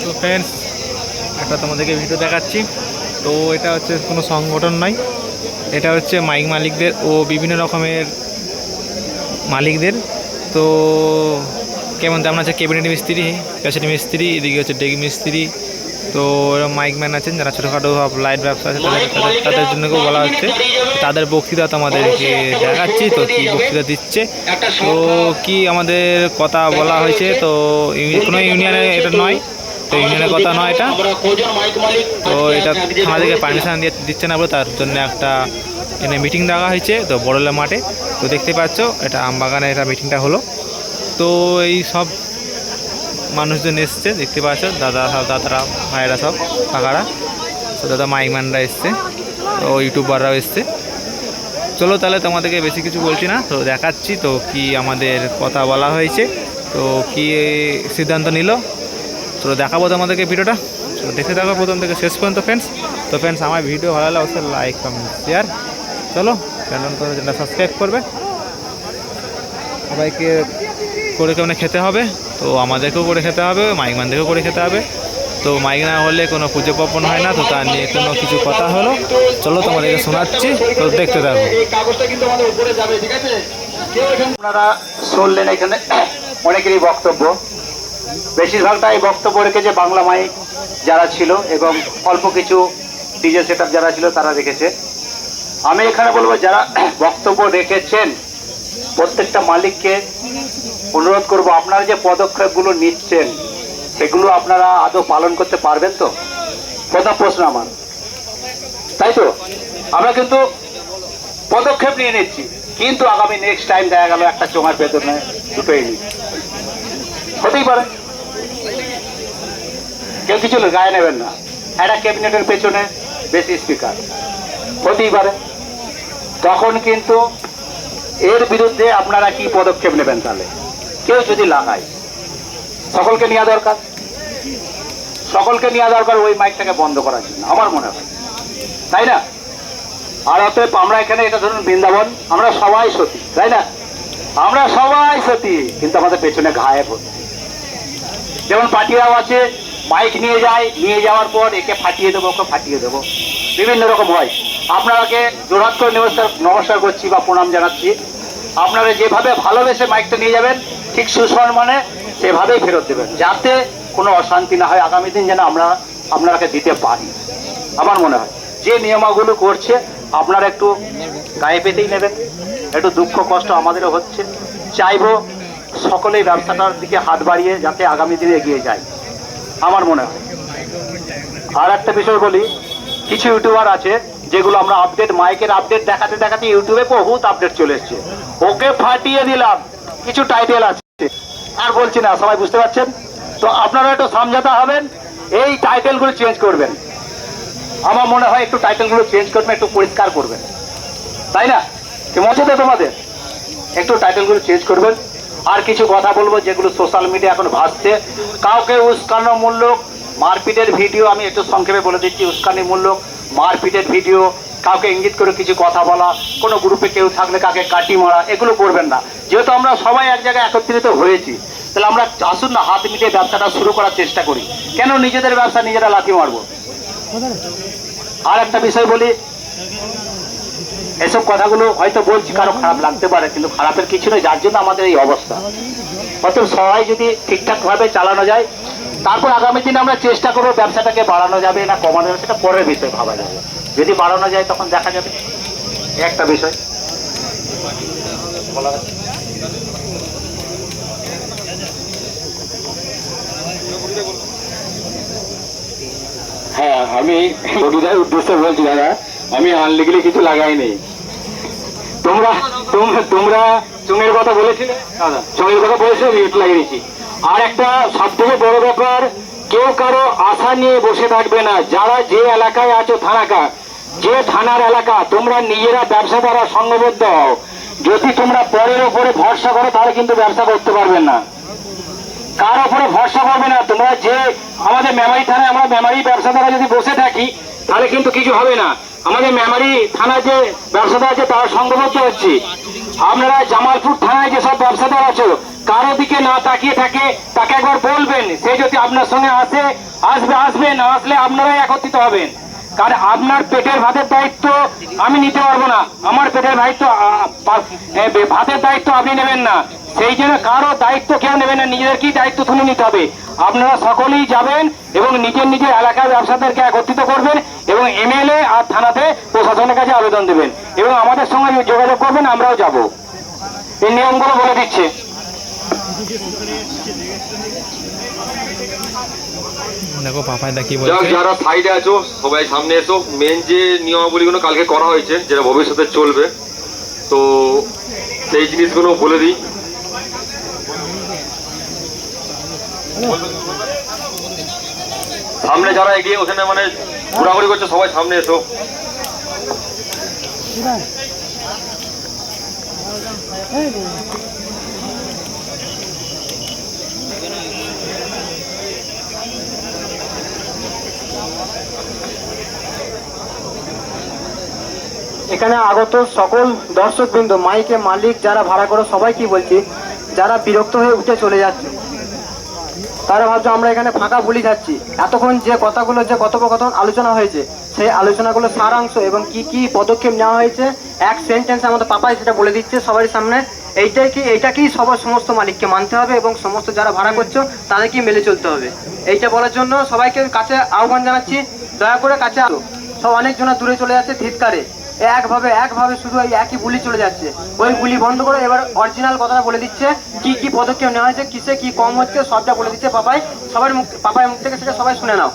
তো ফ্রেন্ডস, একটা তোমাদেরকে ভিডিও দেখাচ্ছি। তো এটা হচ্ছে কোনো সংগঠন নয়, এটা হচ্ছে মাইক মালিকদের ও বিভিন্ন রকমের মালিকদের। তো কেমন তেমন আছে ক্যাবিনেট মিস্ত্রি, ক্যাসেট মিস্ত্রি, এদিকে হচ্ছে ডেক মিস্ত্রি। তো এরকম মাইক ম্যান আছেন যারা ছোটোখাটো লাইট ব্যবসা আছে তাদের জন্য বলা হচ্ছে। তাদের বক্তৃতা তোমাদেরকে দেখাচ্ছি। তো কী বক্তৃতা দিচ্ছে, তো কি আমাদের কথা বলা হয়েছে। তো কোনো ইউনিয়নে এটা নয়, তো ইউনিয়নের কথা নয় এটা। তো এটা আমাদেরকে পারমিশন দিচ্ছে না বলে তার জন্য একটা এখানে মিটিং ডাকা হয়েছে, তো বড়লা মাঠে। তো দেখতে পাচ্ছ এটা আমবাগানে এটা মিটিংটা হলো। তো এই সব মানুষজন এসছে, দেখতে পাচ্ছ দাদারা ভাইয়েরা সব কাকারা, তো দাদা মাইকম্যানরা এসছে, তো ইউটিউবাররাও এসছে। চলো তাহলে তোমাদেরকে বেশি কিছু বলছি না, তো দেখাচ্ছি তো কি আমাদের কথা বলা হয়েছে, তো কি সিদ্ধান্ত নিল। তো দেখাবো তোমাদেরকে ভিডিওটা, তো দেখতে থাকো প্রথম থেকে শেষ পর্যন্ত ফ্রেন্ডস। তো ফ্রেন্ডস, আমার ভিডিও ভালো লাগলে অবশ্যই লাইক কমেন্ট শেয়ার, চলো চ্যানেলটা সাবস্ক্রাইব করবে। সবাইকে করে কেমন খেতে হবে, তো আমাদেরকেও করে খেতে হবে, মাইকম্যানদেরকেও করে খেতে হবে। তো মাইক না হলে কোনো পুজো পার্বণ হয় না, তো তার নিয়ে কোনো কিছু কথা হলো। চলো তোমাদেরকে শোনাচ্ছি, তো দেখতে থাকো। আপনারা শুনলেন এখানে অনেকেরই বক্তব্য, বেশিরভাগটাই বক্তব্য রেখেছে বাংলা মাইক যারা ছিল এবং অল্প কিছু ডিজে সেটআপ যারা ছিল তারা রেখেছে। আমি এখানে বলবো যারা বক্তব্য রেখেছেন প্রত্যেকটা মালিককে অনুরোধ করব, আপনারা যে পদক্ষেপগুলো নিচ্ছেন সেগুলো আপনারা আদৌ পালন করতে পারবেন তো? প্রথম প্রশ্ন আমার, তাই তো? আমরা কিন্তু পদক্ষেপ নিয়ে নিচ্ছি, কিন্তু আগামী নেক্সট টাইম দেখা গেল একটা চোঙার বেতনে দুটোই নি, হতেই পারে। কেউ কিছু গায়ে নেবেন না, একটা ক্যাবিনেটের পেছনে বেশি স্পিকার হতেই পারে। তখন কিন্তু এর বিরুদ্ধে আপনারা কি পদক্ষেপ নেবেন? তাহলে কেউ যদি লাগায়, সকলকে নেওয়া দরকার, সকলকে নেওয়া দরকার ওই মাইকটাকে বন্ধ করার জন্য, আমার মনে হয়, তাই না? আর অতএব আমরা এখানে এটা ধরুন বৃন্দাবন, আমরা সবাই সতী, তাই না? আমরা সবাই সতী, কিন্তু আমাদের পেছনে ঘায়ে ভর্তি। যেমন পার্টিরাও আছে, মাইক নিয়ে যায়, নিয়ে যাওয়ার পর একে ফাটিয়ে দেবো, ওকে ফাটিয়ে দেবো, বিভিন্ন রকম হয়। আপনাকে জোরহাত করে নমস্কার করছি বা প্রণাম জানাচ্ছি। আপনারা যেভাবে ভালোবেসে মাইকটা নিয়ে যাবেন, ঠিক সুসম্মানে সেভাবেই ফেরত দেবেন, যাতে কোনো অশান্তি না হয়। আগামী দিন যেন আমরা আপনাকে দিতে পারি, আমার মনে হয়। যে নিয়মাগুলো করছে আপনারা একটু গায়ে পেতেই নেবেন। একটু দুঃখ কষ্ট আমাদেরও হচ্ছে, চাইবো সকলেই ব্যবসাটার দিকে হাত বাড়িয়ে যাতে আগামী দিনে এগিয়ে যায়, আমার মনে হয়। আর একটা বিষয় বলি, কিছু ইউটিউবার আছে যেগুলো আমরা আপডেট, মাইকের আপডেট দেখাতে দেখাতে ইউটিউবে বহুত আপডেট চলে এসছে, ওকে ফাটিয়ে দিলাম, কিছু টাইটেল আছে, আর বলছি না, সবাই বুঝতে পারছেন তো? আপনারা একটু সমঝোতা হবেন, এই টাইটেলগুলো চেঞ্জ করবেন। আমার মনে হয় একটু টাইটেলগুলো চেঞ্জ করবেন, একটু পরিষ্কার করবেন, তাই না? কেমন আছে তো তোমাদের? একটু টাইটেলগুলো চেঞ্জ করবেন। আর কিছু কথা বলবো যেগুলো সোশ্যাল মিডিয়া এখন ভাসছে, কাউকে উস্কানোমূলক মারপিটের ভিডিও, আমি একটু সংক্ষেপে বলে দিচ্ছি, উস্কানিমূলক মারপিটের ভিডিও, কাউকে ইঙ্গিত করে কিছু কথা বলা, কোনো গ্রুপে কেউ থাকলে কাকে কাটি মারা, এগুলো করবেন না। যেহেতু আমরা সবাই এক জায়গায় একত্রিত হয়েছি, তাহলে আমরা আসুন না হাত মিলিয়ে ব্যবসাটা শুরু করার চেষ্টা করি। কেন নিজেদের ব্যবসা নিজেরা লাথি মারবো? আর একটা বিষয় বলি, এসব কথাগুলো হয়তো বলছি কারো খারাপ লাগতে পারে, কিন্তু খারাপের কিছু নেই, যার জন্য আমাদের এই অবস্থা। অতএব সবাই যদি ঠিকঠাক ভাবে চালানো যায়, তারপর আগামী দিনে আমরা চেষ্টা করবো ব্যবসাটাকে বাড়ানো যাবে না কমানো যাবে, সেটা পরের বিষয় ভাবা যাবে। যদি বাড়ানো যায় তখন দেখা যাবে, একটা বিষয়। হ্যাঁ, আমি বন্ধুদের উদ্দেশ্যে বলছি দাদা, আমি আনলিগলি কিছু লাগাইনি। তোমরা তোমরা চুঙের কথা বলেছিলে, চুঙের কথা বলেছিলে, মিউট লাগিয়েছি। আর একটা সব থেকে বড় ব্যাপার, কেউ কারো আশা নিয়ে বসে থাকবে না। যারা যে এলাকায় আছো, যে থানার এলাকা, তোমরা নিজেরা ব্যবসাদাররা সংঘবদ্ধ হও। যদি তোমরা পরের ওপরে ভরসা করো তাহলে কিন্তু ব্যবসা করতে পারবেন না। কার ওপরে ভরসা করবে না তোমরা। যে আমাদের মেমারি থানায় আমরা মেমারি ব্যবসাদাররা যদি বসে থাকি তাহলে কিন্তু কিছু হবে না। আমাদের মেমারি থানায় যে ব্যবসাদার আছে তারা সংঘবদ্ধ হচ্ছে। আপনারা জামালপুর থানায় যেসব ব্যবসাদার আছো কারো দিকে না তাকিয়ে থাকে তাকে একবার বলবেন, সে যদি আপনার সঙ্গে আসবে, না আসলে আপনারাই একত্রিত হবেন। কারণ আপনার পেটের ভাতের দায়িত্ব আমি নিতে পারবো না, আমার পেটের ভাতের দায়িত্ব আপনি নেবেন না, সেই জন্য কারো দায়িত্ব কেউ নেবেন না, নিজেদেরকেই দায়িত্ব তুলে নিতে হবে। আপনারা সকলেই যাবেন এবং নিজের এলাকার ব্যবসাদেরকে একত্রিত করবেন এবং এমএলএ আর থানাতে প্রশাসনের কাছে আবেদন দেবেন এবং আমাদের সঙ্গে যোগাযোগ করবেন, আমরাও যাব। এই নিয়মগুলো বলে দিচ্ছে। দেখো পাপাইদা কি যাক, বলছে। যারা সাইডে আছো সবাই সামনে এসো। মেন যে নিয়মাবলীগুলো কালকে করা হয়েছে যেটা ভবিষ্যতে চলবে, তো সেই জিনিসগুলো বলে দিই। সামনে যারা এগিয়ে ওখানে মানে ঘোরাঘুরি করছে সবাই সামনে এসো। এখানে আগত সকল দর্শকবৃন্দ, মাইকে মালিক, যারা ভাড়া করে সবাই কি বলছি, যারা বিরক্ত হয়ে উঠে চলে যাচ্ছে, তারা ভাবছো আমরা এখানে ফাঁকা ভুলি যাচ্ছি। এতক্ষণ যে কথাগুলো, যে কথোপকথন আলোচনা হয়েছে, সেই আলোচনাগুলো সারাংশ এবং কি কি পদক্ষেপ নেওয়া হয়েছে এক সেন্টেন্সে আমাদের পাপাই সেটা বলে দিচ্ছে সবার সামনে। এইটাকেই সমস্ত মালিককে মানতে হবে এবং সমস্ত যারা ভাড়া করছো তাদেরকেই মেনে চলতে হবে। এইটা বলার জন্য সবাইকে কাছে আহ্বান জানাচ্ছি, দয়া করে কাছে আসো। সব অনেকজনা দূরে চলে যাচ্ছে ধিৎকারে, একভাবে শুধু এই একই বুলি চলে যাচ্ছে। ওই বুলি বন্ধ করে এবার অরিজিনাল কথাটা বলে দিচ্ছে, কি কি পদক্ষেপ নেওয়া হয়েছে, কিসে কি কম হচ্ছে, সবটা বলে দিচ্ছে পাপাই। পাপাই মুখ থেকে সেটা সবাই শুনে নাও।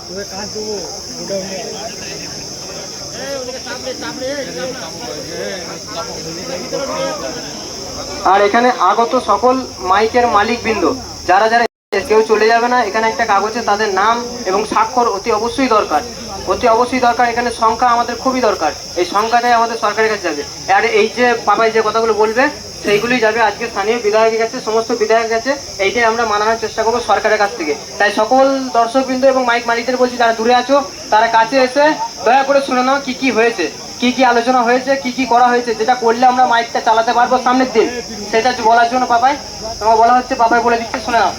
আর এখানে আগত সকল মাইকের মালিকবৃন্দ, যারা কেউ চলে যাবে না, এখানে একটা কাগজে তাদের নাম এবং স্বাক্ষর অতি অবশ্যই দরকার। এখানে সংখ্যা আমাদের খুবই দরকার, এই সংখ্যাটাই আমাদের সরকারের কাছে যাবে। আর এই যে পাপাই যে কথাগুলো বলবে সেইগুলোই যাবে আজকে স্থানীয় বিধায়কের কাছে, সমস্ত বিধায়কের কাছে। এইটাই আমরা মানানোর চেষ্টা করবো সরকারের কাছ থেকে। তাই সকল দর্শকবৃন্দ এবং মাইক মালিকদের বলছি, যারা দূরে আছো তারা কাছে এসে দয়া করে শুনে নাও কি কি হয়েছে, কি কি আলোচনা হয়েছে, কি কি করা হয়েছে, যেটা করলে আমরা মাইকটা চালাতে পারবো সামনের দিন, সেটা বলার জন্য পাপাই তোমার বলা হচ্ছে। পাপাই বলে দিচ্ছে, শুনে নাও।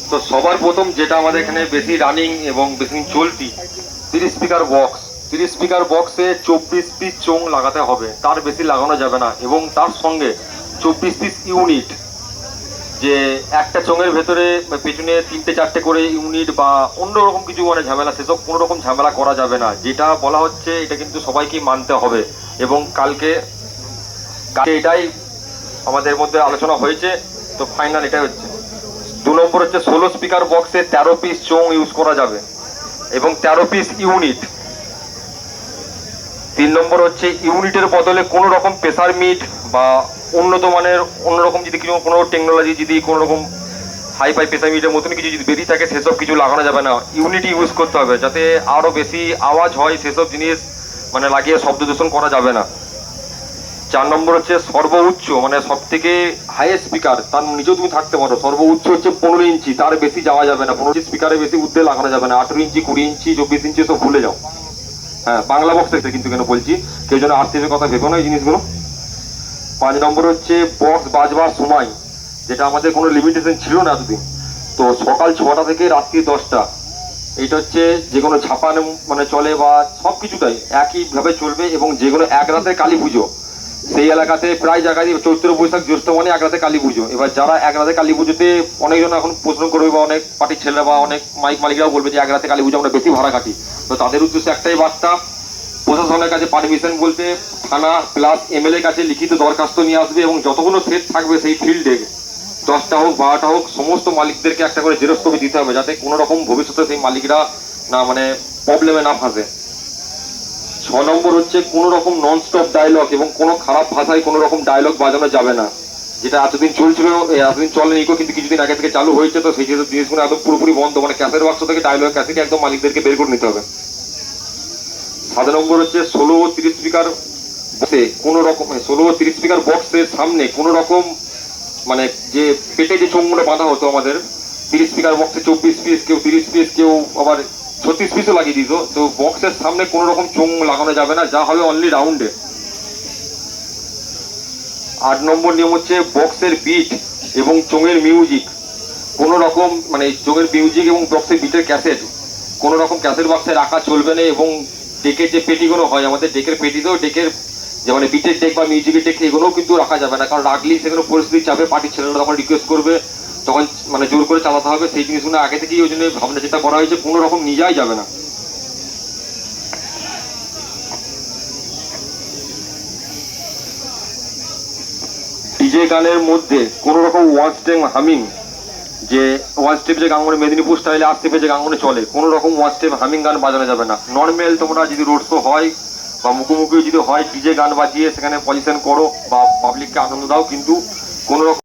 তো সবার প্রথম যেটা আমাদের এখানে বেশি রানিং এবং বেশি চলতি 30 স্পিকার বক্স। 30 স্পিকার বক্সে 24 পিস চোং লাগাতে হবে, তার বেশি লাগানো যাবে না। এবং তার সঙ্গে 24 পিস ইউনিট, যে একটা চোঙের ভেতরে পেছনে 3-4টে করে ইউনিট বা অন্যরকম কিছু মানে ঝামেলা, সেসব কোনো রকম ঝামেলা করা যাবে না। যেটা বলা হচ্ছে এটা কিন্তু সবাইকে মানতে হবে। এবং কালকে এটাই আমাদের মধ্যে আলোচনা হয়েছে, তো ফাইনাল এটাই হচ্ছে। 2 নম্বর হচ্ছে 16 স্পিকার বক্সে 13 পিস চোং ইউজ করা যাবে এবং 13 পিস ইউনিট। 3 নম্বর হচ্ছে ইউনিটের বদলে কোনো রকম প্রেসার মিট বা উন্নত মানের অন্যরকম যদি কোনো টেকনোলজি, যদি কোনো রকম হাই প্রেসার মিটের মতন কিছু যদি বেরিয়ে থাকে, সেসব কিছু লাগানো যাবে না। ইউনিটি ইউজ করতে হবে, যাতে আরও বেশি আওয়াজ হয়, সেসব জিনিস মানে লাগিয়ে শব্দ দূষণ করা যাবে না। 4 নম্বর হচ্ছে সর্বোচ্চ মানে সব থেকে হাইয়েস্ট স্পিকার, তার নিচেও তুমি থাকতে পারো। সর্বোচ্চ হচ্ছে 15 ইঞ্চি, তার বেশি যাওয়া যাবে না। 15 স্পিকারে বেশি উদ্দে লাগানো যাবে না। 18 ইঞ্চি, 20 ইঞ্চি, 24 ইঞ্চি সব ভুলে যাও। হ্যাঁ, বাংলা বক্স থেকে কিন্তু কেন বলছি, কেউ যেন আরসিএফের কথা ভেবো না এই জিনিসগুলো। 5 নম্বর হচ্ছে বক্স বাজবার সময়, যেটা আমাদের কোনো লিমিটেশন ছিল না এতদিন। তো সকাল 6টা থেকে রাত্রি 10টা, এইটা হচ্ছে যে কোনো ছাপানো মানে চলে বা সব কিছুটাই একইভাবে চলবে। এবং যেগুলো এক রাতের কালী পুজো, সেই এলাকাতে প্রায় জায়গায় চৈত্র বৈশাখ জ্যৈষ্ঠ মানে এক রাতে কালী পুজো। এবার যারা এক রাতে কালী পুজোতে, অনেকজন এখন প্রশ্ন করবে বা অনেক পার্টির ছেলেরা বা অনেক মাইক মালিকরাও বলবে যে এক রাতে কালী পুজো আমরা বেশি ভাড়া কাটি। তো তাদের উদ্দেশ্যে একটাই বার্তা, প্রশাসনের কাছে পারমিশন বলতে থানা প্লাস এমএলএ কাছে লিখিত দরখাস্ত নিয়ে আসবে এবং যতগুলো সেট থাকবে সেই ফিল্ডে 10টা হোক 12টা হোক, সমস্ত মালিকদেরকে একটা করে জেরক্স কপি দিতে হবে, যাতে কোনো রকম ভবিষ্যতে সেই মালিকরা না মানে প্রবলেমে না ফাঁসে। 6 নম্বর হচ্ছে কোনো রকম নন স্টপ ডায়লগ এবং কোনো খারাপ ভাষায় কোনো রকম ডায়লগ বাজানো যাবে না, যেটা এতদিন চলছিল, এতদিন চলেনি কিন্তু কিছুদিন আগে থেকে চালু হয়েছে। তো সেই জিনিসগুলো একদম পুরোপুরি বন্ধ, মানে ক্যাসেট বাক্স থেকে ডায়লগ ক্যাসেট একদম মালিকদেরকে বের করে নিতে হবে। 7 নম্বর হচ্ছে 16 ও 30 স্পিকার বক্সে কোনো রকম 16 ও 30 স্পিকার বক্সের সামনে কোনো রকম মানে যে পেটে যে চোঙগুলো বাঁধা হতো আমাদের 30 স্পিকার বক্সে 24 পিস, কেউ 30 পিস, কেউ আবার 36 পিসও লাগিয়ে দিত। তো বক্সের সামনে কোনো রকম চোঙ লাগানো যাবে না, যা হবে অনলি রাউন্ডে। 8 নম্বর নিয়ম হচ্ছে বক্সের বিট এবং চোঙের মিউজিক কোনো রকম মানে চোঙের মিউজিক এবং বক্সের বিটের ক্যাসেট কোনো রকম ক্যাসেট বক্সে রাখা চলবে না। এবং ডেকের যে পেটিগুলো হয় আমাদের ডেকের পেটিতেও ডেকের যে মানে বিটের ডেক বা মিউজিকের ডেক এগুলোও কিন্তু রাখা যাবে না, কারণ রাখলেই সেগুলো পরিস্থিতি চাপে পার্টির ছেলেরা তখন রিকোয়েস্ট করবে, তখন মানে জোর করে চালাতে হবে। সেই জিনিসগুলো আগে থেকেই ওই জন্য ভাবনা চিন্তা করা হয়েছে, কোনো রকম নিয়ে যাওয়াই যাবে না। ডিজে গানের মধ্যে কোনো রকম ওয়ান স্টেপ হামিং, যে ওয়ান স্টেপ যে গাঙ্গনে মেদিনীপুর স্টাইলে আট স্টেপে যে গাঙ্গনে চলে, কোনো রকম ওয়ান স্টেপ হামিং গান বাজানো যাবে না। নর্মাল তোমরা যদি রোড শো হয় বা মুখোমুখি যদি হয় ডিজে গান বাজিয়ে সেখানে পজিশন করো বা পাবলিককে আনন্দ দাও, কিন্তু কোনো রকম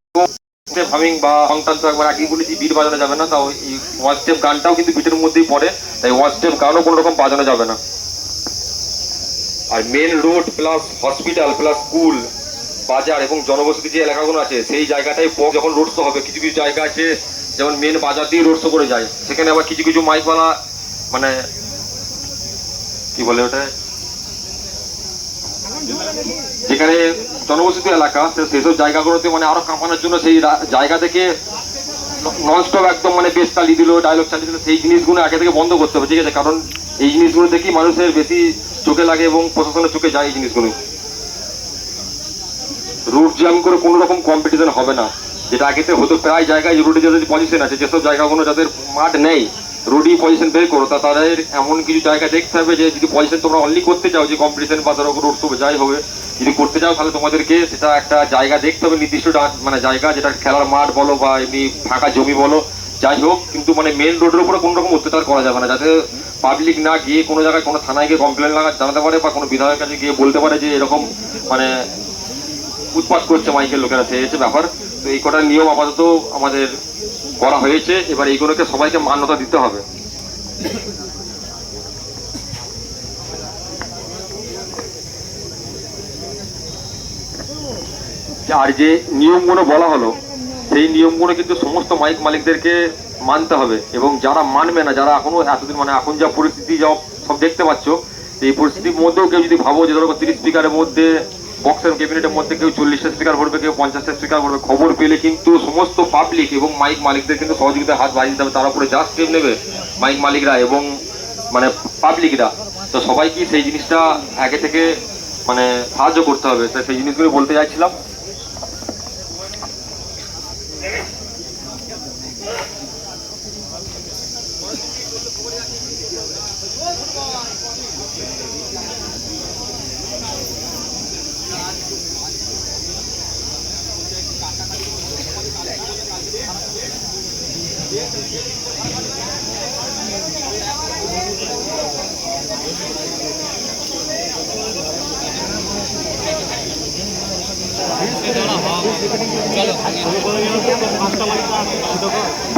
স্টেপ হামিং বা সংতান তো একবার আগেই বলেছি বিট বাজানো যাবে না। তাও এই ওয়ান স্টেপ গানটাও কিন্তু বিটের মধ্যেই পড়ে, তাই ওয়ান স্টেপ গানও কোনো রকম বাজানো যাবে না। আর main road plus hospital plus school বাজার এবং জনবসতি যে এলাকাগুলো আছে সেই জায়গাটাই যখন রোড শো হবে, কিছু কিছু জায়গা আছে যেমন মেন বাজার দিয়ে রোড শো করে যায়, সেখানে আবার কিছু কিছু মাইকওয়ালা মানে কি বলে ওটা যেখানে জনবসতি এলাকা সেসব জায়গাগুলোতে মানে আরো কাঁপানোর জন্য সেই জায়গা থেকে ননস্টপ একদম মানে বেশ চালিয়ে দিল, ডায়লগ চালিয়ে দিল, সেই জিনিসগুলো আগে থেকে বন্ধ করতে হবে, ঠিক আছে? কারণ এই জিনিসগুলো দেখি মানুষের বেশি চোখে লাগে এবং প্রশাসনের চোখে যায় এই জিনিসগুলো। রুট জ্যাম করে কোনো রকম কম্পিটিশন হবে না, যেটা আগেতে হতো প্রায় জায়গায় রুটে যাদের পজিশন আছে, যেসব জায়গাগুলো যাদের মাঠ নেই রুটই পজিশন বের করো, তা তাদের এমন কিছু জায়গা দেখতে হবে যে যদি পজিশন তোমরা অনলি করতে চাও যে কম্পিটিশন বা ধরো রোড শো যাই হবে, যদি করতে চাও তাহলে তোমাদেরকে সেটা একটা জায়গা দেখতে হবে, নির্দিষ্ট মানে জায়গা, যেটা খেলার মাঠ বলো বা এমনি ফাঁকা জমি বলো যাই হোক, কিন্তু মানে মেন রোডের উপরে কোনো রকম অত্যাচার করা যাবে না, যাতে পাবলিক না গিয়ে কোনো জায়গায় কোনো থানায় গিয়ে কমপ্লেন জানাতে পারে বা কোনো বিধায়কের কাছে গিয়ে বলতে পারে যে এরকম মানে উৎপাত করছে মাইকের লোকেরা, সেই হচ্ছে ব্যাপার। তো এই কটা নিয়ম আপাতত আমাদের করা হয়েছে, এবার এইগুলোকে সবাইকে মান্যতা দিতে হবে। আর যে নিয়মগুলো বলা হলো সেই নিয়মগুলো কিন্তু সমস্ত মাইক মালিকদেরকে মানতে হবে, এবং যারা মানবে না, যারা এখনো এতদিন মানে এখন যা পরিস্থিতি যা সব দেখতে পাচ্ছ, এই পরিস্থিতির মধ্যেও কেউ যদি ভাবো যে ধরো 30 স্পিকারের মধ্যে বক্সের ক্যাবিনেটের মধ্যে কেউ 40টা স্পিকার ভরবে, কেউ 50টা স্পিকার ভরবে, খবর পেলে কিন্তু সমস্ত পাবলিক এবং মাইক মালিকদের কিন্তু সহযোগিতায় হাত বাড়িয়ে দিতে হবে, তার উপরে যা স্টেপ নেবে মাইক মালিকরা এবং মানে পাবলিকরা, তো সবাইকে সেই জিনিসটা আগে থেকে মানে সাহায্য করতে হবে। তাই সেই জিনিসগুলো বলতে চাইছিলাম।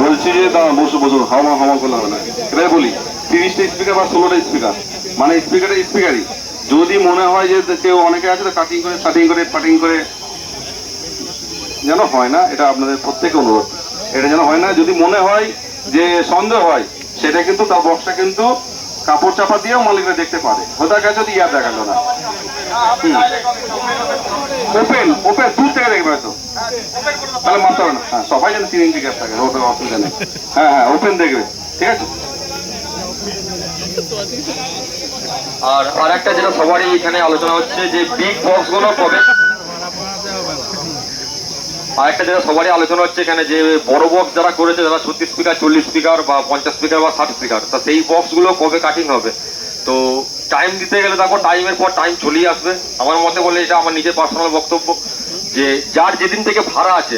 বলছি যে দাঁড়া বসো বসো, হাওয়া হাওয়া করলে হবে না। এবার বলি 30টা স্পিকার বা 16টা স্পিকার মানে স্পিকারটা স্পিকারই, যদি মনে হয় যে কেউ অনেকে আছে তো কাটিং করে শাটিং করে পাটিং করে যেন হয় না, এটা আপনাদের প্রত্যেকে অনুরোধ, এটা যেন হয় না। যদি মনে হয় যে সন্দেহ হয় সেটা কিন্তু তার বক্সটা কিন্তু কাপড় চাপা দিয়েও মালিকরা দেখতে পারে, হোদার কাছে যদি ইয়ার দেখালো না ওপেন ওপেন দূর থেকে দেখবে হয়তো, তাহলে মারতে হবে না। হ্যাঁ সবাই যেন 3 ইঞ্চি গ্যাপ থাকে, ওটা অসুবিধা নেই। হ্যাঁ হ্যাঁ ওপেন দেখবে, ঠিক আছে। আর একটা যেটা সবারই এখানে আলোচনা হচ্ছে যে বিগ বক্স গুলো কবে, আর একটা যেটা সবারই আলোচনা হচ্ছে এখানে যে বড় বক্স যারা করেছে, যারা 36 স্পিকার 40 স্পিকার বা 50 স্পিকার বা 60 স্পিকার, তা সেই বক্স গুলো কবে কাটিং হবে। তো টাইম দিতে গেলে দেখো টাইমের পর টাইম চলেই আসবে। আমার মতে বলে এটা আমার নিজের পার্সোনাল বক্তব্য, যে যার যেদিন থেকে ভাড়া আছে,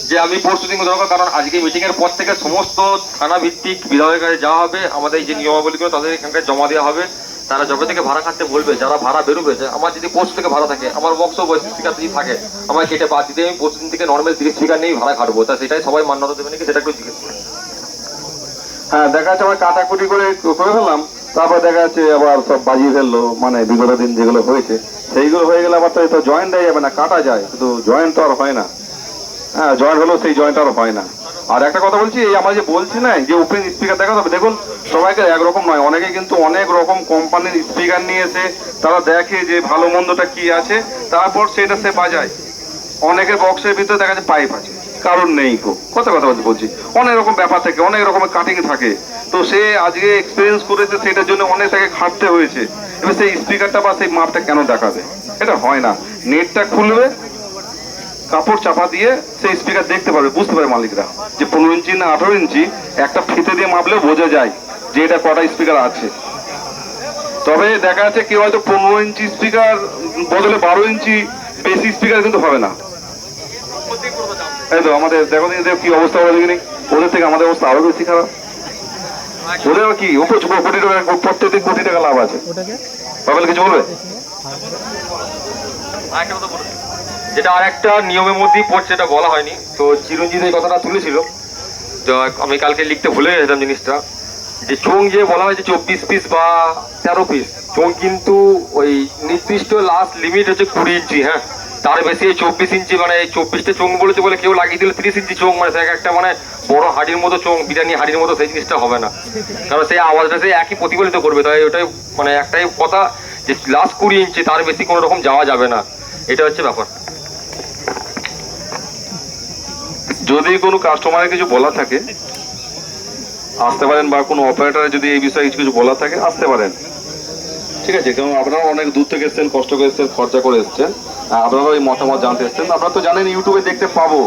যে আমি পরশু দিন দরকার, কারণ আজকে মিটিং এর পর থেকে সমস্ত থানা ভিত্তিক বিধায়কের কাছে যাওয়া হবে, আমাদের যে নিয়মাবলীগুলো তাদের এখানকার জমা দেওয়া হবে, তারা যবে থেকে ভাড়া কাটতে বলবে, যারা ভাড়া বেরোবে, যে আমার যদি পরশু থেকে ভাড়া থাকে, আমার বক্স 32 স্পিকার যদি থাকে, আমার কেটে বাদ দিতে আমি পরশু দিন থেকে নর্মাল 30 স্পিকার নিয়েই ভাড়া কাটবো। তা সেটাই সবাই মান্যতা দেবে নাকি সেটা একটু জিজ্ঞেস করি। হ্যাঁ দেখা যাচ্ছে আমার কাটাকুটি করে ফেললাম, তারপর দেখা যাচ্ছে আবার সব বাজিয়ে ফেললো, মানে বিগত দিন যেগুলো হয়েছে সেইগুলো হয়ে গেলে আবার তো জয়েন্ট দেওয়া যাবে না, কাটা যায়, কিন্তু জয়েন্ট তো আর হয় না। হ্যাঁ জয়েন্ট হলেও সেই জয়েন্ট আর হয় না। আর একটা কথা বলছি, এই আমরা যে বলছি না যে ওপেন স্পিকার দেখা যাবে, দেখুন সবাইকে একরকম নয়, অনেকে কিন্তু অনেক রকম কোম্পানির স্পিকার নিয়ে এসে তারা দেখে যে ভালো মন্দটা কি আছে, তারপর সেটা সে বাজায়। অনেকের বক্সের ভিতরে দেখা যাচ্ছে পাইপ আছে, কারণ নেই গো, কথা বলছি, অনেক রকম ব্যাপার থাকে, অনেক রকমের কাটিং থাকে। তো সে আজকে এক্সপিরিয়েন্স করেছে, সেটার জন্য অনেক তাকে খাটতে হয়েছে। এবার সেই স্পিকারটা বা সেই মাপটা কেন দেখাবে? এটা হয় না। নেটটা খুলবে, কাপড় চাপা দিয়ে সেই স্পিকার দেখতে পারবে, বুঝতে পারে মালিকরা যে 15 ইঞ্চি না 18 ইঞ্চি। একটা ফিতে দিয়ে মাপলেও বোঝা যায় যে এটা কটা স্পিকার আছে। তবে দেখা যাচ্ছে কেউ হয়তো 15 ইঞ্চি স্পিকার বদলে 12 ইঞ্চি বেশি স্পিকার কিন্তু হবে না। এই তো আমাদের দেখো কি অবস্থা হবে দেখিনি, ওদের থেকে আমাদের অবস্থা আরো বেশি খারাপ। ওদের কি কোটি টাকা, প্রত্যেক কোটি টাকা লাভ আছে। বাবেল কিছু বলবে? যেটা আর একটা নিয়মের মধ্যেই পড়ছে, এটা বলা হয়নি, তো চিরঞ্জিত এই কথাটা তুলেছিল, তো আমি কালকে লিখতে ভুলে গেছিলাম জিনিসটা, যে চোং যে বলা হয়েছে 24 পিস বা 13 পিস চোং, কিন্তু ওই নির্দিষ্ট লাস্ট লিমিট হচ্ছে 20 ইঞ্চি। হ্যাঁ, তার বেশি 24 ইঞ্চি, মানে 24টা চোং বলেছে বলে কেউ লাগিয়ে দিল 30 ইঞ্চি চোং, মানে একটা মানে বড় হাড়ির মতো চোং, বিরিয়ানি হাড়ির মতো, সেই জিনিসটা হবে না, কারণ সেই আওয়াজটা সেই একই প্রতিফলিত করবে। তাই ওটাই মানে একটাই কথা, যে লাস্ট 20 ইঞ্চি, তার বেশি কোনো রকম যাওয়া যাবে না, এটা হচ্ছে ব্যাপার। যদি কোনো কাস্টমারের কিছু বলা থাকে আসতে পারেন, বা কোনো অপারেটরের যদি এই বিষয়ে কিছু বলা থাকে আসতে পারেন, ঠিক আছে? কারণ আপনারা অনেক দূর থেকে এসছেন, কষ্ট করে এসছেন, খরচা করে এসছেন, আপনারাও এই মতামত জানতে এসছেন। আপনারা তো জানেন ইউটিউবে দেখতে পাবো,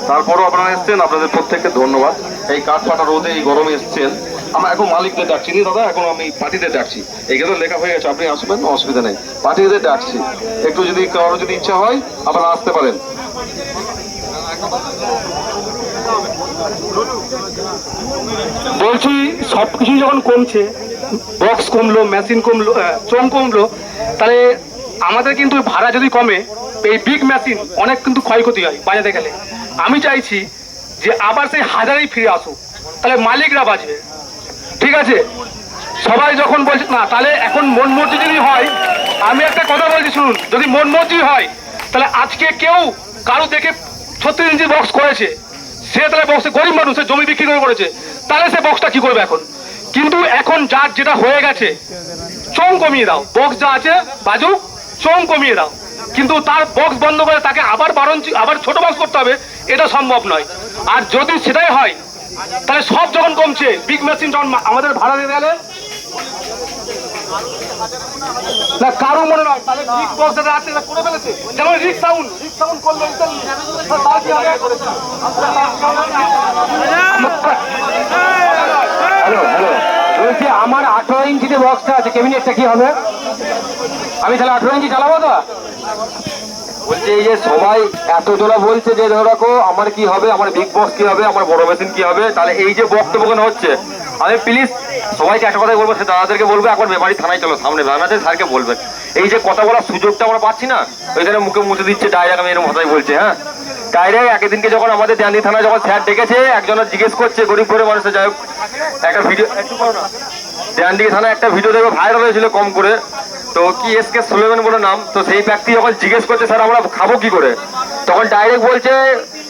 তারপরও আপনারা এসছেন, আপনাদের প্রত্যেককে ধন্যবাদ। এই কাঠ ফাটা রোদে এই গরমে এসছেন। আমরা এখন মালিকদের ডাকছি নি দাদা, এখন আমি পার্টিদের ডাকছি। এইখানে লেখা হয়ে গেছে, আপনি আসবেন, অসুবিধা নেই, পার্টিদের ডাকছি। একটু যদি কারো যদি ইচ্ছা হয় আপনারা আসতে পারেন। বলছি সবকিছু যখন কমছে, বক্স কমলো, মেশিন কমলো, চোং কমলো, তাহলে আমাদের কিন্তু ভাড়া যদি কমে, এই বিগ মেশিন অনেক কিন্তু ক্ষয়ক্ষতি হয় বাজাতে গেলে। আমি চাইছি যে আবার সেই হাজারেই ফিরে আসুক, তাহলে মালিকরা বাঁচবে। ঠিক আছে, সবাই যখন বলছে না, তাহলে এখন মন মর্জি যদি হয়, আমি একটা কথা বলছি শুনুন, যদি মন মর্জি হয়, তাহলে আজকে কেউ কারো দেখে 36 ইঞ্চি বক্স করেছে, সে তাহলে বক্সে গরিব মানুষ, সে জমি বিক্রি করে করেছে, তাহলে সে বক্সটা কি করবে এখন? কিন্তু এখন যার যেটা হয়ে গেছে, চোং কমিয়ে দাও, বক্স যা আছে বাজুক, চোং কমিয়ে দাও, কিন্তু তার বক্স বন্ধ করে তাকে আবার 12 ইঞ্চি আবার ছোট বক্স করতে হবে, এটা সম্ভব নয়। আর যদি সেটাই হয়, তাহলে সব যখন কমছে, বিগ মেশিন যখন আমাদের ভাড়া দিতে গেলে না কারো মনে নয়, তাহলে বিগ বক্স যেটা আছে সেটা করে ফেলেছে, যেমন রিক সাউন্ড করলো, তার কি হবে? হ্যালো হ্যালো, বলছি আমার 18 ইঞ্চিতে বক্সটা আছে, ক্যাবিনেটটা কি হবে? আমি তাহলে 18 ইঞ্চি চালাবো তো? বলছে এই যে সবাই এত জোড়া বলছে যে ধরো রাখো আমার কি হবে, আমার বিগ বক্স কি হবে, আমার বড় মেশিন কি হবে, তাহলে এই যে বক্তব্য হচ্ছে, আমি প্লিজ সবাইকে একটা কথাই বলবো, সে দাদাদেরকে বলবো একবার মেমারি থানায় চলো, সামনে ভ্যান আছে, স্যারকে বলবেন এই যে কথা বলার সুযোগটা আমরা পাচ্ছি না, ওইখানে মুখে মুছে দিচ্ছে ডাইরেক্ট, আমি এরকম কথাই বলছি। হ্যাঁ, ডাইরেক্ট একদিনকে যখন আমাদের দেয়ানি থানায় যখন স্যার ডেকেছে, একজনের জিজ্ঞেস করছে গরিব ঘরে মানুষের, যাই হোক একটা ভিডিও দেয়ানডি থানায় একটা ভিডিও দেখে ভাইরাল হয়েছিল কম করে, তো কি এসকে সুলেমান বলে নাম, তো সেই ব্যক্তি যখন জিজ্ঞেস করছে স্যার আমরা খাবো কি করে, তখন ডাইরেক্ট বলছে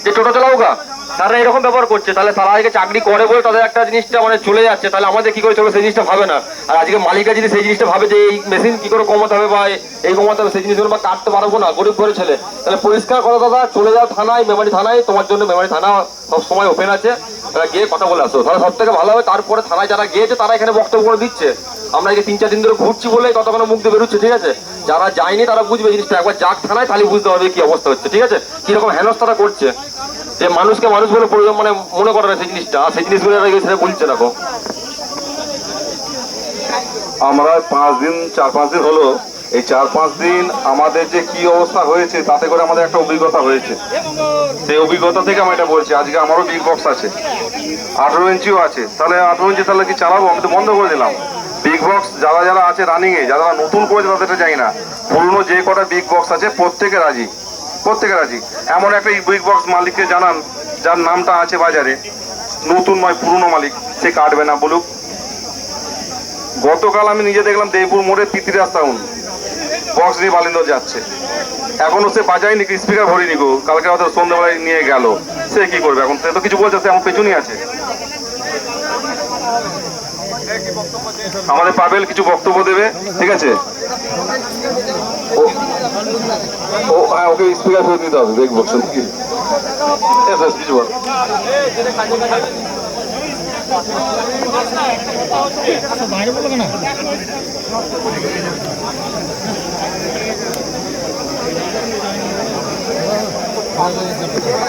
যে টোটো চালাও গা, তারা এরকম ব্যবহার করছে। তাহলে তারা আজকে চাকরি করে বলে তাদের একটা জিনিসটা মানে চলে যাচ্ছে, তাহলে আমাদের কি করে চলবে সেই জিনিসটা ভাবে না। আর আজকে মালিকরা যদি সেই জিনিসটা ভাবে যে এই মেশিন কি করে কমাতে হবে বা এই কমাতে হবে, সেই জিনিসগুলো বা কাটতে পারবো না গরিব ঘরে ছেলে, তাহলে পরিষ্কার করো দাদা, চলে যাও থানায়, মেমারি থানায়, তোমার জন্য মেমারি থানা সব সময় ওপেন আছে, তারা গিয়ে কথা বলে আসো, তাহলে সব থেকে ভালো হবে। তারপরে থানায় যারা গিয়েছে তারা এখানে বক্তব্য করে দিচ্ছে, আমরা এই 3-4 দিন ধরে ঘুরছি বলেই ততক্ষণ মুখ দিয়ে বেরোচ্ছে। ঠিক আছে, যারা যায়নি তারা বুঝবে জিনিসটা, একবার যাক থানায় তাহলে বুঝতে হবে কি অবস্থা হচ্ছে। ঠিক আছে, কিরকম হেনস্থাটা করছে, যে মানুষকে মানুষ বলে প্রয়োজন মানে মনে করে না সেই জিনিসটা, আর সেই জিনিসগুলো সেটা বলছে দেখো। আমরা 4-5 দিন হলো, এই 4-5 দিন আমাদের যে কি অবস্থা হয়েছে তাতে করে আমাদের একটা অভিজ্ঞতা হয়েছে। সেই অভিজ্ঞতা থেকে আমি এটা বলছি। আজকে আমারও বিগ বক্স আছে, 18 ইঞ্চিও আছে, তাহলে 18 ইঞ্চি তাহলে কি চালাবো? আমি তো বন্ধ করে দিলাম। বিগ বক্স যারা যারা আছে রানিং এ, যারা নতুন করেছে তাদেরটা যাই না, পুরনো যে কটা বিগ বক্স আছে প্রত্যেকে রাজি, প্রত্যেকে রাজি। এমন একটা বিগ বক্স মালিককে জানান যার নামটা আছে বাজারে, নতুন নয় পুরনো মালিক, সে কাটবে না বলুক। গতকাল আমি নিজে দেখলাম দেবপুর মোড়ে তিতিরা সাউন্ড বক্স নিয়ে বালিন্দর যাচ্ছে, এখনো সে বাজায়নি, স্পিকার ভরিনি গো, কালকে হয়তো সন্ধ্যাবেলায় নিয়ে গেল, সে কি করবে এখন? সে তো কিছু বলছে, সে আমার পেছনই আছে। আমাদের পাবেল কিছু বক্তব্য দেবে, ঠিক আছে? ও হ্যাঁ, ওকে স্পিকার ফেরত দিতে হবে, দেখবো কি কিছু বল।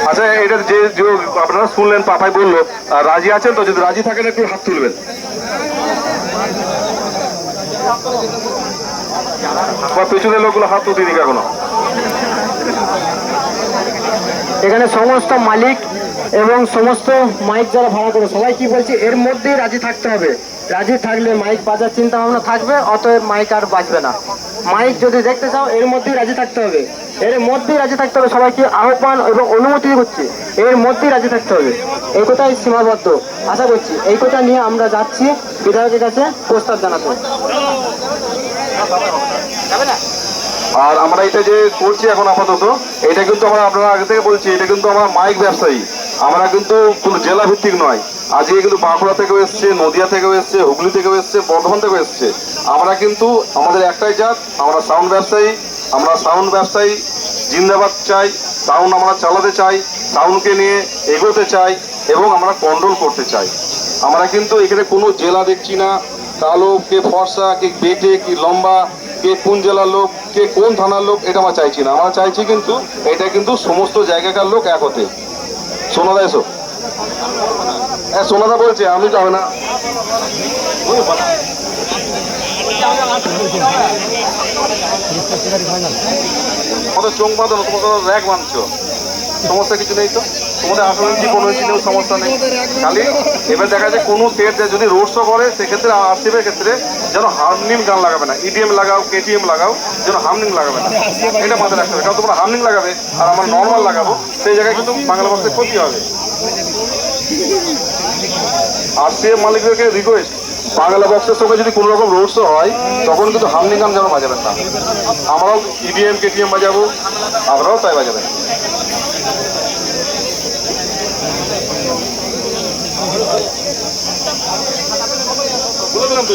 আচ্ছা, এটা যে আপনারা শুনলেন, পাপাই বললো রাজি আছেন তো? যদি রাজি থাকেন একটু হাত তুলবেন। পেছনের লোকগুলো হাত তুলতে দিক এখনো। এখানে সমস্ত মালিক এবং সমস্ত মাইক যারা ভাড়া করে সবাই কি বলছে, এর মধ্যেই রাজি থাকতে হবে। রাজি থাকলে মাইক বাজার চিন্তা ভাবনা থাকবে, অতএব মাইক আর বাজবে না। মাইক যদি দেখতে চাও এর মধ্যেই রাজি থাকতে হবে, এর মধ্যেই রাজি থাকতে হবে। সবাইকে আহ্বান এবং অনুমতি করছি, এর মধ্যেই রাজি থাকতে হবে। এই কথাই সীমাবদ্ধ। আশা করছি এই কথা নিয়ে আমরা যাচ্ছি বিধায়কের কাছে প্রস্তাব জানাতে। আর আমরা এটা যে করছি এখন আপাতত, এটা কিন্তু আমরা আপনারা আগে থেকে বলছি, এটা কিন্তু আমরা মাইক ব্যবসায়ী, আমরা কিন্তু কোনো জেলা ভিত্তিক নয়। আজকে কিন্তু বাঁকুড়া থেকেও এসছে, নদিয়া থেকেও এসছে, হুগলি থেকেও এসছে, বর্ধমান থেকেও এসছে। আমরা কিন্তু আমাদের একটাই জাত, আমরা সাউন্ড ব্যবসায়ী। আমরা সাউন্ড ব্যবসায়ী জিন্দাবাদ চাই, সাউন্ড আমরা চালাতে চাই, সাউন্ডকে নিয়ে এগোতে চাই এবং আমরা কন্ট্রোল করতে চাই। আমরা কিন্তু এখানে কোনো জেলা দেখছি না, কালো কে ফর্সা, কে বেটে, কি লম্বা, কে কোন জেলার লোক, কে কোন থানার লোক, এটা আমরা চাইছি না। আমরা চাইছি কিন্তু এটা কিন্তু সমস্ত জায়গাকার লোক এক হতে। সোনাদা এসো। হ্যাঁ, সোনাদা বলছে, আমি যাবে না। আমাদের চোখ বাঁধানো, তোমাদের র্যাক বাঁধছো, সমস্যা কিছু নেই তো। তোমাদের 18 ইঞ্চি 15 ইঞ্চি নেও, সমস্যা নেই। খালি এবার দেখা যায় কোনো সেট যদি রোড শো করে, সেক্ষেত্রে আরসিএফের ক্ষেত্রে যেন হার্মনিং গান লাগাবে না, ইডিএম লাগাও, কেটিএম লাগাও, যেন হার্মনিং লাগাবে না, এটা মাথায় রাখতে হবে। কারণ তোমরা হার্মনিং লাগাবে আর আমরা নর্মাল লাগাবো, সেই জায়গায় কিন্তু বাংলা ভাষায় ক্ষতি হবে। আরসিএফ মালিকদেরকে রিকোয়েস্ট, বাংলা বক্সের সঙ্গে যদি কোনো রকম রোড শো হয়, তখন কিন্তু হার্মনিং গান যেন বাজাবেন না। আমরাও ইডিএম কেটিএম বাজাবো, আমরাও তাই বাজাবেন। বলে দিলাম তো।